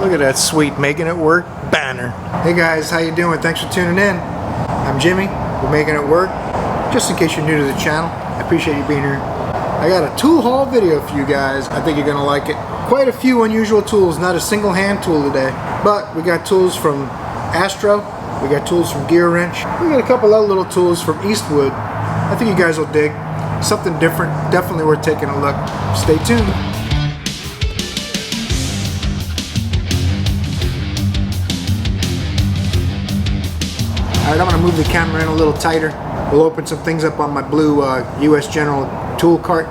Look at that sweet Making It Work banner. Hey guys, how you doing? Thanks for tuning in. I'm Jimmy. We're Making It Work. Just in case you're new to the channel, I appreciate you being here. I got a tool haul video for you guys. I think you're gonna like it. Quite a few unusual tools, not a single hand tool today. But we got tools from Astro, we got tools from Gearwrench, we got a couple other little tools from Eastwood. I think you guys will dig. Something different, definitely worth taking a look. Stay tuned. Alright, I'm going to move the camera in a little tighter. We'll open some things up on my blue US General tool cart.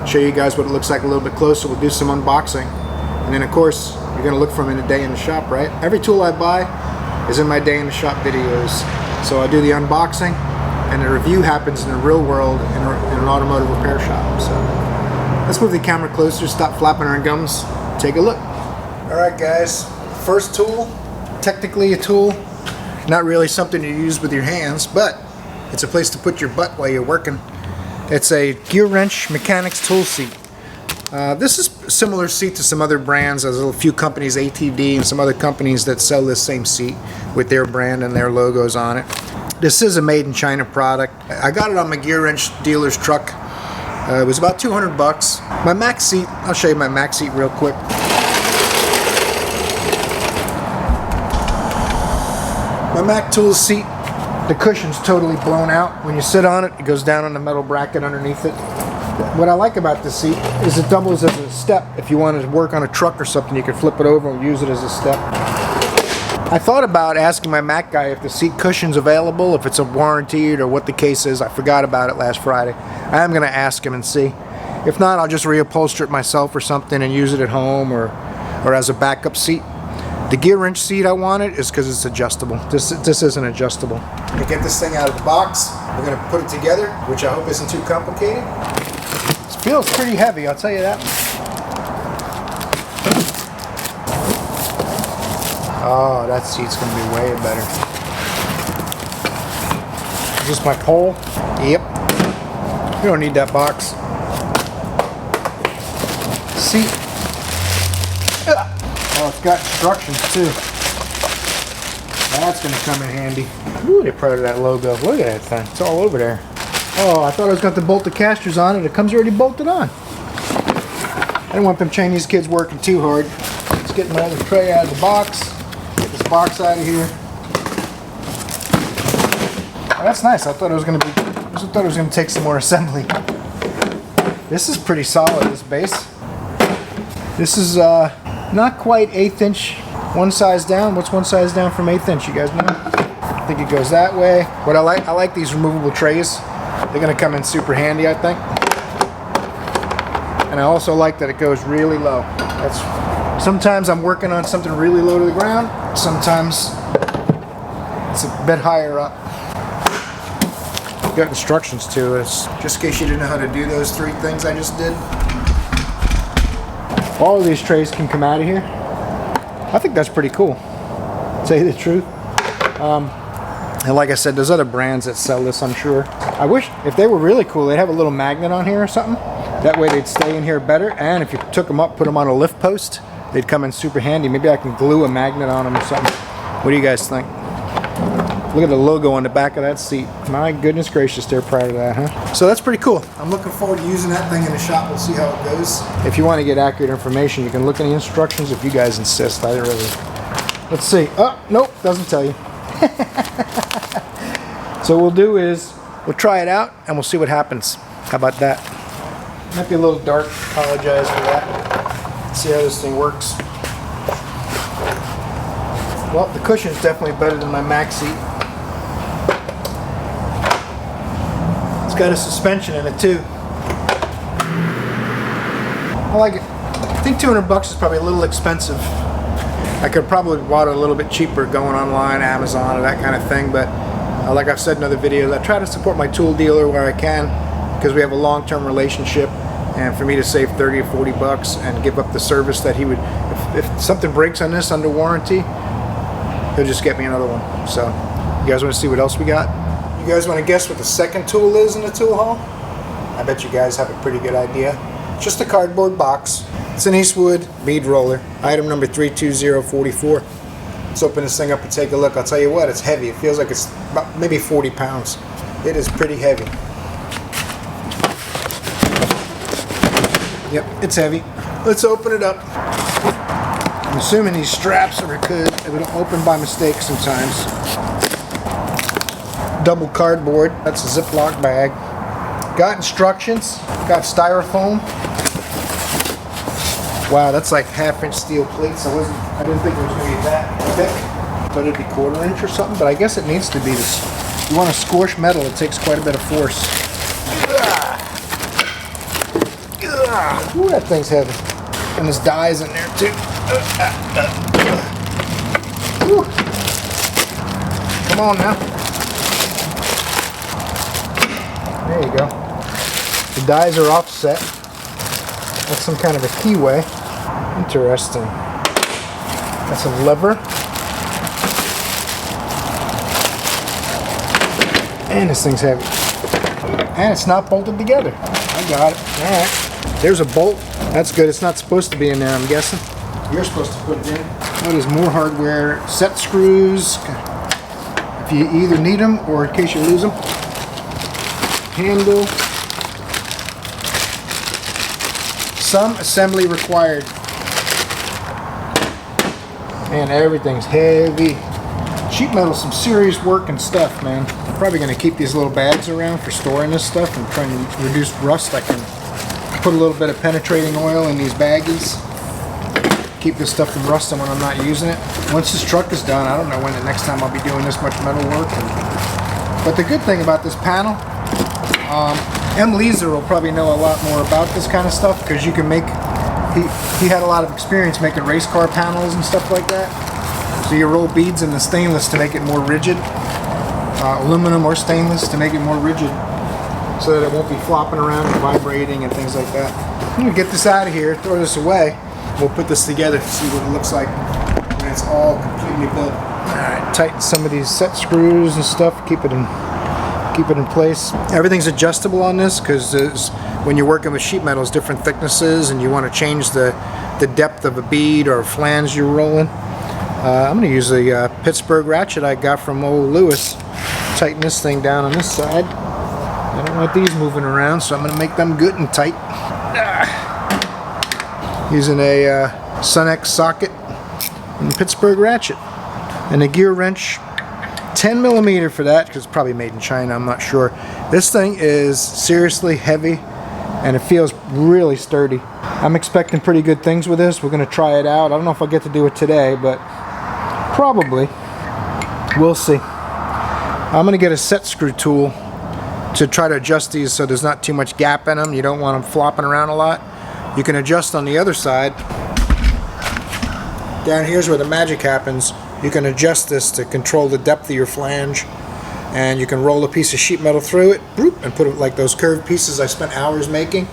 Show you guys what it looks like a little bit closer. We'll do some unboxing. And then of course, you're going to look for them in a day in the shop, right? Every tool I buy is in my day in the shop videos. So I do the unboxing, and the review happens in the real world in an automotive repair shop. So let's move the camera closer, stop flapping our gums, take a look. Alright guys, first tool, technically a tool, not really something you use with your hands, but it's a place to put your butt while you're working. It's a Gearwrench mechanics tool seat. This is a similar seat to some other brands. There's a few companies, ATD and some other companies that sell this same seat with their brand and their logos on it. This is a made in China product. I got it on my Gearwrench dealer's truck. It was about 200 bucks. My Mac seat, I'll show you my Mac seat real quick. My Mac tool seat, the cushion's totally blown out. When you sit on it, it goes down on the metal bracket underneath it. What I like about this seat is it doubles as a step. If you wanted to work on a truck or something, you can flip it over and use it as a step. I thought about asking my Mac guy if the seat cushion's available, if it's a warranted or what the case is. I forgot about it last Friday. I am going to ask him and see. If not, I'll just reupholster it myself or something and use it at home or as a backup seat. The Gearwrench seat I wanted is because it's adjustable. This isn't adjustable. To get this thing out of the box, we're going to put it together, which I hope isn't too complicated. It feels pretty heavy, I'll tell you that. Oh, that seat's going to be way better. Is this my pole? Yep. You don't need that box. Seat. Oh, it's got instructions too. That's going to come in handy. Ooh, they printed that logo. Look at that thing. It's all over there. Oh, I thought I was going to bolt the casters on it. It comes already bolted on. I don't want them Chinese kids working too hard. Let's get my other tray out of the box. Get this box out of here. Oh, that's nice. I thought it was going to take some more assembly. This is pretty solid, this base. This is not quite 1/8 inch. One size down. What's one size down from 1/8 inch? You guys know? I think it goes that way. What I like these removable trays. They're going to come in super handy, I think. And I also like that it goes really low. Sometimes I'm working on something really low to the ground. Sometimes it's a bit higher up. Got instructions too. It's just in case you didn't know how to do those 3 things I just did. All of these trays can come out of here. I think that's pretty cool, to tell you the truth. And like I said, there's other brands that sell this, I'm sure. I wish, if they were really cool, they'd have a little magnet on here or something. That way they'd stay in here better. And if you took them up, put them on a lift post, they'd come in super handy. Maybe I can glue a magnet on them or something. What do you guys think? Look at the logo on the back of that seat. My goodness gracious, they're proud of that, huh? So that's pretty cool. I'm looking forward to using that thing in the shop. We'll see how it goes. If you want to get accurate information, you can look in the instructions if you guys insist. I really. Let's see. Oh, nope, doesn't tell you. So what we'll do is we'll try it out and we'll see what happens. How about that? Might be a little dark. Apologize for that. Let's see how this thing works. Well, the cushion's definitely better than my Mac seat. It's got a suspension in it too. I like it. I think 200 bucks is probably a little expensive. I could probably bought it a little bit cheaper going online, Amazon, or that kind of thing, but like I've said in other videos, I try to support my tool dealer where I can because we have a long-term relationship, and for me to save 30 or 40 bucks and give up the service that he would, if something breaks on this under warranty, he'll just get me another one. So, you guys want to see what else we got? You guys want to guess what the second tool is in the tool haul? I bet you guys have a pretty good idea. Just a cardboard box. It's an Eastwood bead roller, item number 32044. Let's open this thing up and take a look. I'll tell you what, it's heavy. It feels like it's about maybe 40 pounds. It is pretty heavy. Yep, it's heavy. Let's open it up. I'm assuming these straps are good. It would open by mistake sometimes. Double cardboard. That's a Ziploc bag. Got instructions. Got styrofoam. Wow, that's like 1/2-inch steel plates. I didn't think it was going to be that thick. Thought it'd be 1/4 inch or something, but I guess it needs to be this. You want to squish metal, it takes quite a bit of force. Ooh, that thing's heavy. And there's dies in there too. Come on now. There you go. The dies are offset. That's some kind of a keyway. Interesting. That's a lever. And this thing's heavy. And it's not bolted together. I got it. Alright. There's a bolt. That's good. It's not supposed to be in there, I'm guessing. You're supposed to put it in. That is more hardware. Set screws. If you either need them or in case you lose them. Handle. Some assembly required. Man, everything's heavy. Sheet metal, some serious work and stuff, man. I'm probably going to keep these little bags around for storing this stuff and trying to reduce rust. I can put a little bit of penetrating oil in these baggies. Keep this stuff from rusting when I'm not using it. Once this truck is done, I don't know when the next time I'll be doing this much metal work. But the good thing about this panel, M. Leeser will probably know a lot more about this kind of stuff because you can make, he had a lot of experience making race car panels and stuff like that. So you roll beads in the stainless to make it more rigid, aluminum or stainless to make it more rigid so that it won't be flopping around and vibrating and things like that. I'm going to get this out of here, throw this away. We'll put this together to see what it looks like when it's all completely built. Alright, tighten some of these set screws and stuff, keep it in place. Everything's adjustable on this because when you're working with sheet metals, different thicknesses, and you want to change the depth of a bead or a flange you're rolling. I'm going to use the Pittsburgh ratchet I got from old Lewis. Tighten this thing down on this side. I don't want these moving around, so I'm going to make them good and tight. Using a Sunex socket and Pittsburgh ratchet. And a Gearwrench 10mm for that, because it's probably made in China, I'm not sure. This thing is seriously heavy and it feels really sturdy. I'm expecting pretty good things with this. We're going to try it out. I don't know if I'll get to do it today, but probably. We'll see. I'm going to get a set screw tool to try to adjust these so there's not too much gap in them. You don't want them flopping around a lot. You can adjust on the other side. Down here's where the magic happens. You can adjust this to control the depth of your flange, and you can roll a piece of sheet metal through it and put it like those curved pieces I spent hours making.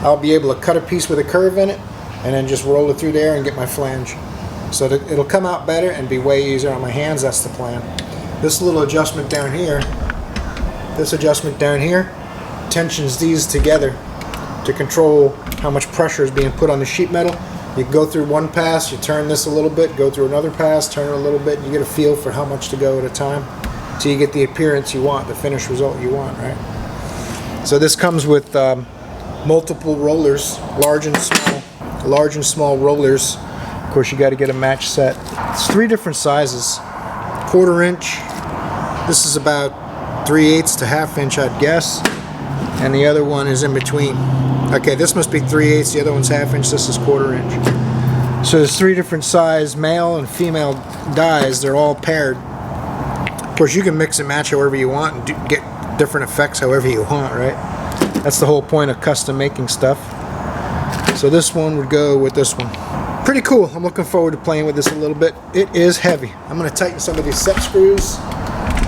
I'll be able to cut a piece with a curve in it and then just roll it through there and get my flange. So that it'll come out better and be way easier on my hands. That's the plan. This little adjustment down here, tensions these together to control how much pressure is being put on the sheet metal. You go through one pass, you turn this a little bit, go through another pass, turn it a little bit, and you get a feel for how much to go at a time so you get the appearance you want, the finished result you want, right? So this comes with multiple rollers, large and small rollers. Of course, you got to get a match set. It's 3 different sizes. 1/4 inch. This is about 3/8 to 1/2 inch, I'd guess. And the other one is in between. Okay, this must be 3/8, the other one's 1/2 inch, this is 1/4 inch. So there's 3 different size male and female dies, they're all paired. Of course, you can mix and match however you want and get different effects however you want, right? That's the whole point of custom making stuff. So this one would go with this one. Pretty cool. I'm looking forward to playing with this a little bit. It is heavy. I'm going to tighten some of these set screws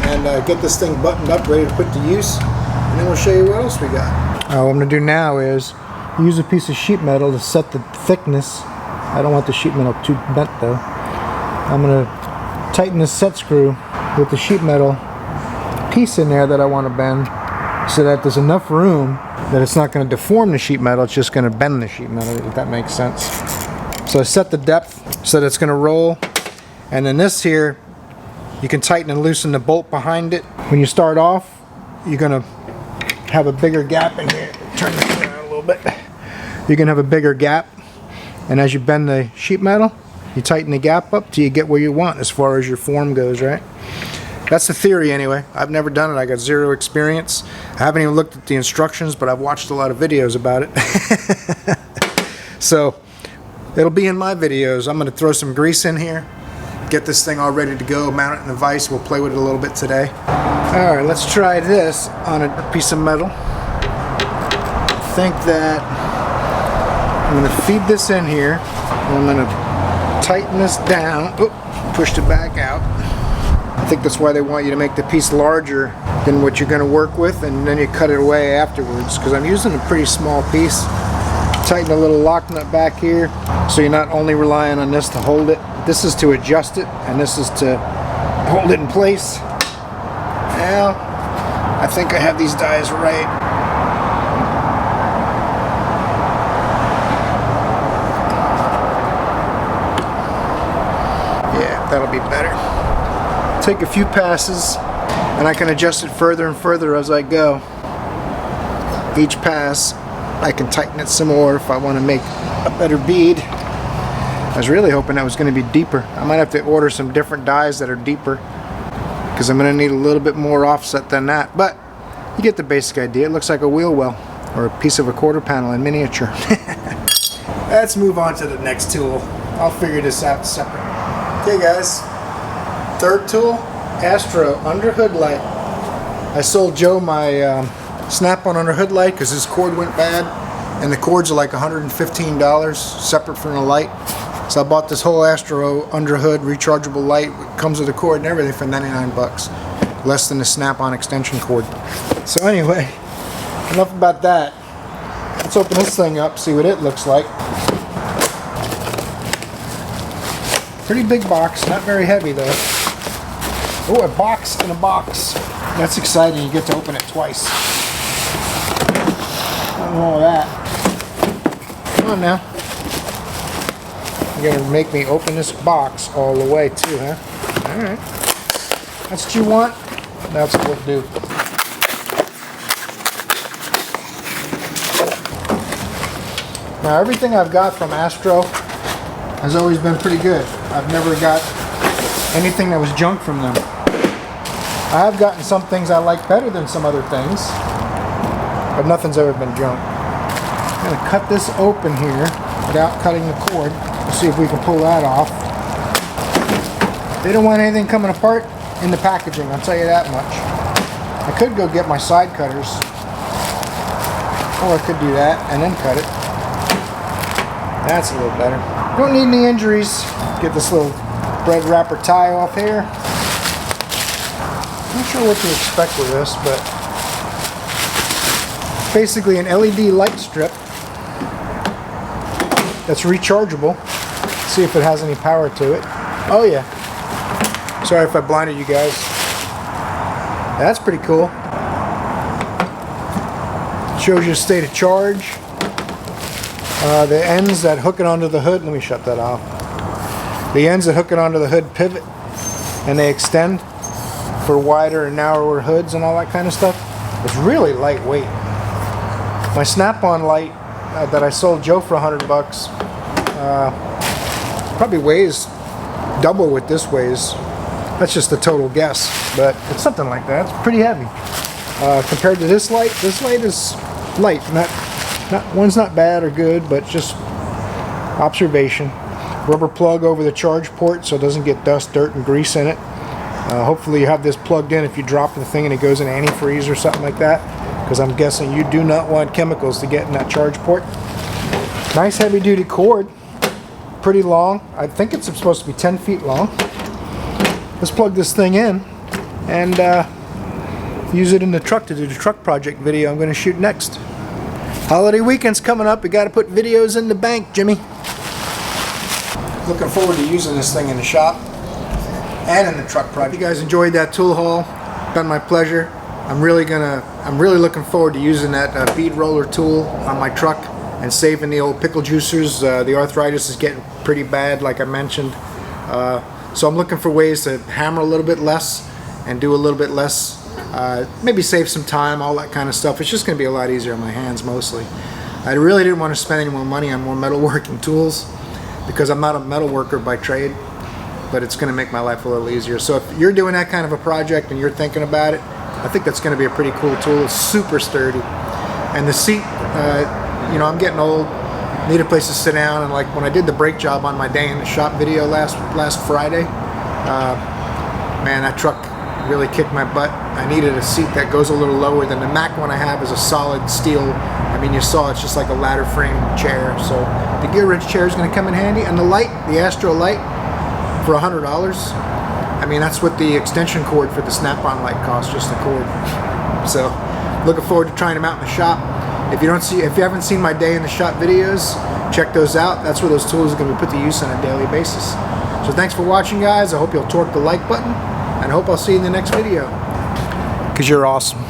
and get this thing buttoned up, ready to put to use. And then we'll show you what else we got. What I'm going to do now is use a piece of sheet metal to set the thickness. I don't want the sheet metal too bent though. I'm going to tighten this set screw with the sheet metal piece in there that I want to bend. so that there's enough room that it's not going to deform the sheet metal, it's just going to bend the sheet metal, if that makes sense. So I set the depth so that it's going to roll, and then this here, you can tighten and loosen the bolt behind it. When you start off, you're going to have a bigger gap in here. Turn this around a little bit. You're going to have a bigger gap, and as you bend the sheet metal, you tighten the gap up till you get where you want as far as your form goes, right? That's the theory anyway. I've never done it. I got zero experience. I haven't even looked at the instructions, but I've watched a lot of videos about it. So it'll be in my videos. I'm going to throw some grease in here, get this thing all ready to go, mount it in the vise. We'll play with it a little bit today. Alright, let's try this on a piece of metal. I think that I'm going to feed this in here, and I'm going to tighten this down. Oop, pushed it back out. I think that's why they want you to make the piece larger than what you're going to work with, and then you cut it away afterwards, because I'm using a pretty small piece. Tighten a little lock nut back here, so you're not only relying on this to hold it. This is to adjust it, and this is to hold it in place. Now, I think I have these dies right. Yeah, that'll be better. Take a few passes, and I can adjust it further and further as I go. Each pass, I can tighten it some more if I want to make a better bead. I was really hoping that was going to be deeper. I might have to order some different dies that are deeper, because I'm going to need a little bit more offset than that. But you get the basic idea. It looks like a wheel well, or a piece of a quarter panel in miniature. Let's move on to the next tool. I'll figure this out separate. Okay guys, third tool, Astro under hood light. I sold Joe my snap-on under hood light because his cord went bad, and the cords are like $115 separate from the light. So I bought this whole Astro under hood rechargeable light. It comes with a cord and everything for 99 bucks, less than the snap-on extension cord. So anyway, enough about that. Let's open this thing up, see what it looks like. Pretty big box, not very heavy though. Oh, a box in a box. That's exciting, you get to open it twice. Nothing wrong with that. Come on now. You're gonna make me open this box all the way too, huh? Alright. That's what you want? That's what we'll do. Now everything I've got from Astro has always been pretty good. I've never got anything that was junk from them. I have gotten some things I like better than some other things, but nothing's ever been junk. I'm going to cut this open here without cutting the cord. Let's see if we can pull that off. They don't want anything coming apart in the packaging, I'll tell you that much. I could go get my side cutters, or I could do that and then cut it. That's a little better. Don't need any injuries. Get this little bread wrapper tie off here. Not sure what to expect with this, but basically an LED light strip that's rechargeable. Let's see if it has any power to it. Oh yeah. Sorry if I blinded you guys. That's pretty cool. Shows you state of charge. The ends that hook it onto the hood, let me shut that off. The ends that hook it onto the hood pivot, and they extend for wider and narrower hoods and all that kind of stuff. It's really lightweight. My snap-on light that I sold Joe for 100 bucks probably weighs double what this weighs. That's just a total guess, but it's something like that. It's pretty heavy. Compared to this light is light. One's not bad or good, but just observation. Rubber plug over the charge port so it doesn't get dust, dirt, and grease in it. Hopefully you have this plugged in if you drop the thing and it goes in antifreeze or something like that, because I'm guessing you do not want chemicals to get in that charge port. Nice heavy duty cord, pretty long. I think it's supposed to be 10 feet long. Let's plug this thing in and use it in the truck to do the truck project video I'm going to shoot next. Holiday weekend's coming up. We got to put videos in the bank, Jimmy. Looking forward to using this thing in the shop and in the truck project. If you guys enjoyed that tool haul, been my pleasure. I'm really looking forward to using that bead roller tool on my truck and saving the old pickle juicers. The arthritis is getting pretty bad, like I mentioned. So I'm looking for ways to hammer a little bit less and do a little bit less, maybe save some time, all that kind of stuff. It's just going to be a lot easier on my hands mostly. I really didn't want to spend any more money on more metalworking tools because I'm not a metal worker by trade, but it's going to make my life a little easier. So if you're doing that kind of a project and you're thinking about it, I think that's going to be a pretty cool tool. It's super sturdy. And the seat, you know, I'm getting old, need a place to sit down, and like when I did the brake job on my day in the shop video last Friday, man, that truck really kicked my butt. I needed a seat that goes a little lower than the Mac one I have is a solid steel. I mean, you saw it's just like a ladder frame chair. So the Gearwrench chair is going to come in handy, and the light, the Astro light, for $100. I mean, that's what the extension cord for the snap-on light costs, just the cord. So looking forward to trying them out in the shop. If you haven't seen my day in the shop videos, check those out. That's where those tools are going to be put to use on a daily basis. So thanks for watching, guys. I hope you'll torque the like button, and I hope I'll see you in the next video. 'Cause you're awesome.